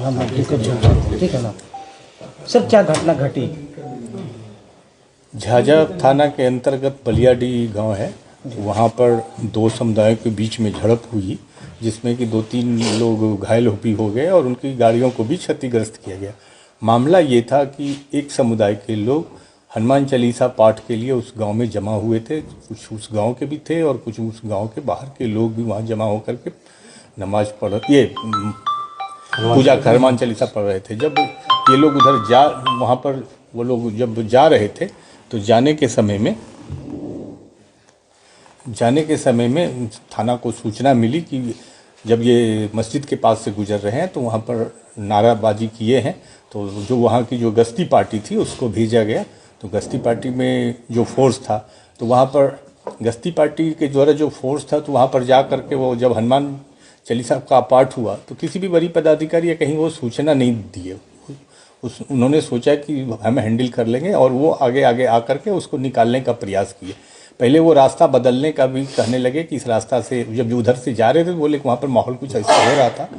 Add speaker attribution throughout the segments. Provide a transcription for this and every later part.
Speaker 1: ठीक है ना सर, क्या घटना घटी?
Speaker 2: झाझा थाना के अंतर्गत बलियाडी गांव है, वहां पर दो समुदायों के बीच में झड़प हुई, जिसमें कि 2-3 लोग घायल भी हो गए और उनकी गाड़ियों को भी क्षतिग्रस्त किया गया। मामला ये था कि एक समुदाय के लोग हनुमान चालीसा पाठ के लिए उस गांव में जमा हुए थे। कुछ उस गांव के भी थे और कुछ उस गांव के बाहर के लोग भी वहां जमा होकर के नमाज पढ़ पूजा हनुमान चालीसा पढ़ रहे थे। जब ये लोग उधर वहाँ पर वो लोग जब जा रहे थे तो जाने के समय में थाना को सूचना मिली कि जब ये मस्जिद के पास से गुजर रहे हैं तो वहाँ पर नाराबाजी किए हैं। तो जो वहाँ की जो गश्ती पार्टी थी उसको भेजा गया। तो गश्ती पार्टी में जो फोर्स था तो वहाँ पर गश्ती पार्टी के द्वारा जो फोर्स था तो वहाँ पर जा कर के वो जब हनुमान चालीसा का पाठ हुआ तो किसी भी बड़ी पदाधिकारी या कहीं वो सूचना नहीं दिए। उन्होंने सोचा कि हम हैंडल कर लेंगे और वो आगे आकर के उसको निकालने का प्रयास किए। पहले वो रास्ता बदलने का भी कहने लगे कि इस रास्ता से जब उधर से जा रहे थे बोले कि वहाँ पर माहौल कुछ ऐसा हो रहा था।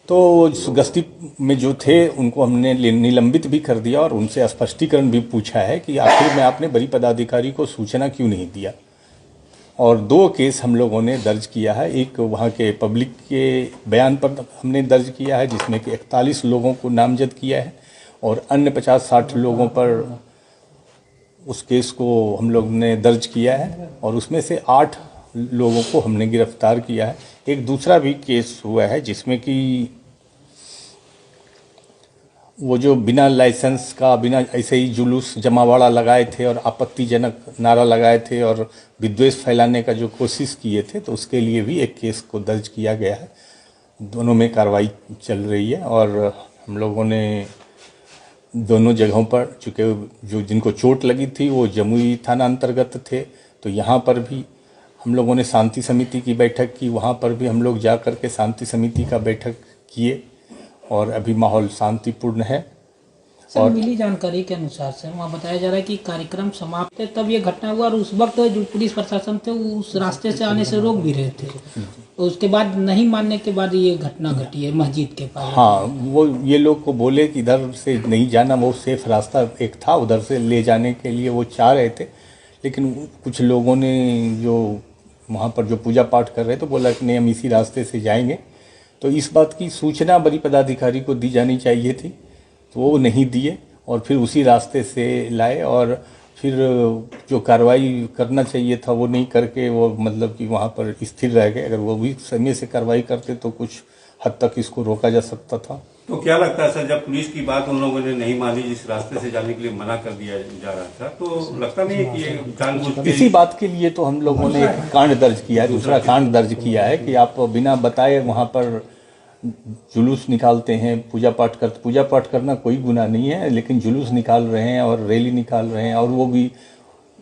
Speaker 2: तो गश्ती में जो थे उनको हमने निलंबित भी कर दिया और उनसे स्पष्टीकरण भी पूछा है कि आखिर में आपने बड़ी पदाधिकारी को सूचना क्यों नहीं दिया। और 2 केस हम लोगों ने दर्ज किया है। एक वहाँ के पब्लिक के बयान पर हमने दर्ज किया है जिसमें कि 41 लोगों को नामजद किया है और अन्य 50-60 लोगों पर उस केस को हम लोग ने दर्ज किया है और उसमें से 8 लोगों को हमने गिरफ्तार किया है। एक दूसरा भी केस हुआ है जिसमें कि वो जो बिना लाइसेंस का बिना ऐसे ही जुलूस जमावाड़ा लगाए थे और आपत्तिजनक नारा लगाए थे और विद्वेष फैलाने का जो कोशिश किए थे तो उसके लिए भी एक केस को दर्ज किया गया है। दोनों में कार्रवाई चल रही है और हम लोगों ने दोनों जगहों पर चूँकि जो जिनको चोट लगी थी वो जमुई थाना अंतर्गत थे तो यहाँ पर भी हम लोगों ने शांति समिति की बैठक की। वहाँ पर भी हम लोग जा कर के शांति समिति का बैठक किए और अभी माहौल शांतिपूर्ण है।
Speaker 3: सर, और मिली जानकारी के अनुसार से वहाँ बताया जा रहा है कि कार्यक्रम समाप्त है तब ये घटना हुआ और उस वक्त जो पुलिस प्रशासन थे उस रास्ते से आने से रोक भी रहे थे। तो उसके बाद नहीं मानने के बाद ये घटना घटी है मस्जिद के पास।
Speaker 2: हाँ, वो ये लोग को बोले कि इधर से नहीं जाना, वो सेफ रास्ता एक था उधर से ले जाने के लिए वो चाह रहे थे। लेकिन कुछ लोगों ने जो वहाँ पर जो पूजा पाठ कर रहे थे बोला कि नहीं हम इसी रास्ते से जाएंगे। तो इस बात की सूचना बड़ी पदाधिकारी को दी जानी चाहिए थी तो वो नहीं दिए और फिर उसी रास्ते से लाए और फिर जो कार्रवाई करना चाहिए था वो नहीं करके वो मतलब कि वहाँ पर स्थिर रह गए। अगर वो भी समय से कार्रवाई करते तो कुछ हद तक इसको रोका जा सकता था।
Speaker 4: तो क्या लगता है सर, जब पुलिस की बात उन लोगों ने नहीं मानी, जिस रास्ते से जाने के लिए मना कर दिया जा रहा था, तो लगता नहीं है कि ये जानबूझ के
Speaker 2: इसी बात के लिए तो हम लोगों ने एक कांड दर्ज किया है, दूसरा कांड दर्ज किया है कि आप बिना बताए वहाँ पर जुलूस निकालते हैं। पूजा पाठ करना कोई गुनाह नहीं है, लेकिन जुलूस निकाल रहे हैं और रैली निकाल रहे हैं और वो भी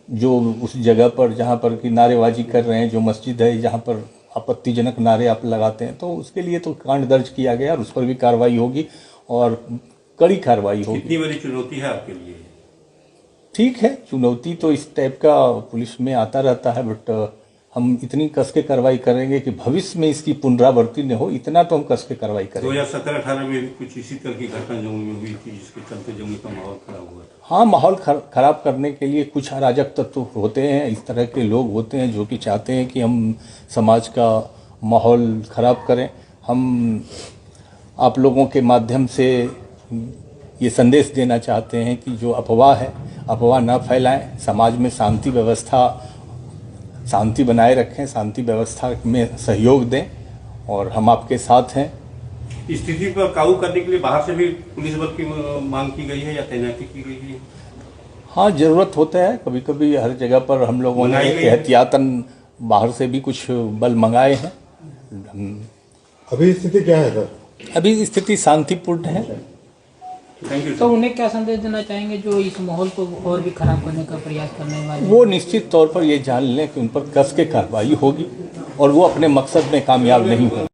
Speaker 2: जो उस जगह पर जहाँ पर कि नारेबाजी कर रहे हैं, जो मस्जिद है जहाँ पर आपत्तिजनक नारे आप लगाते हैं, तो उसके लिए तो कांड दर्ज किया गया और उस पर भी कार्रवाई होगी और कड़ी कार्रवाई होगी।
Speaker 4: कितनी बड़ी चुनौती है आपके लिए?
Speaker 2: ठीक है, चुनौती तो इस टाइप का पुलिस में आता रहता है, बट हम इतनी कस के कार्रवाई करेंगे कि भविष्य में इसकी पुनरावृत्ति न हो, इतना तो हम कस के कार्रवाई करेंगे।
Speaker 4: 2017-18 में कुछ इसी तरह की घटना जमुई में हुई थी जिसके चलते जमुई का माहौल खराब हुआ था।
Speaker 2: हाँ, माहौल खराब करने के लिए कुछ अराजक तत्व होते हैं, इस तरह के लोग होते हैं जो कि चाहते हैं कि हम समाज का माहौल खराब करें। हम आप लोगों के माध्यम से ये संदेश देना चाहते हैं कि जो अफवाह है, अफवाह न फैलाएं, समाज में शांति बनाए रखें, शांति व्यवस्था में सहयोग दें और हम आपके साथ हैं।
Speaker 4: स्थिति पर काबू करने के लिए बाहर से भी पुलिस बल की मांग की गई है या तैनाती की गई है?
Speaker 2: हाँ, जरूरत होता है कभी कभी, हर जगह पर हम लोगों ने एहतियातन बाहर से भी कुछ बल मंगाए हैं।
Speaker 5: अभी स्थिति क्या है सर?
Speaker 2: अभी स्थिति शांतिपूर्ण है।
Speaker 3: तो उन्हें क्या संदेश देना चाहेंगे जो इस माहौल को और भी खराब करने का प्रयास करने वाले?
Speaker 2: वो निश्चित तौर पर ये जान लें कि उन पर कस के कार्रवाई होगी और वो अपने मकसद में कामयाब नहीं होंगे।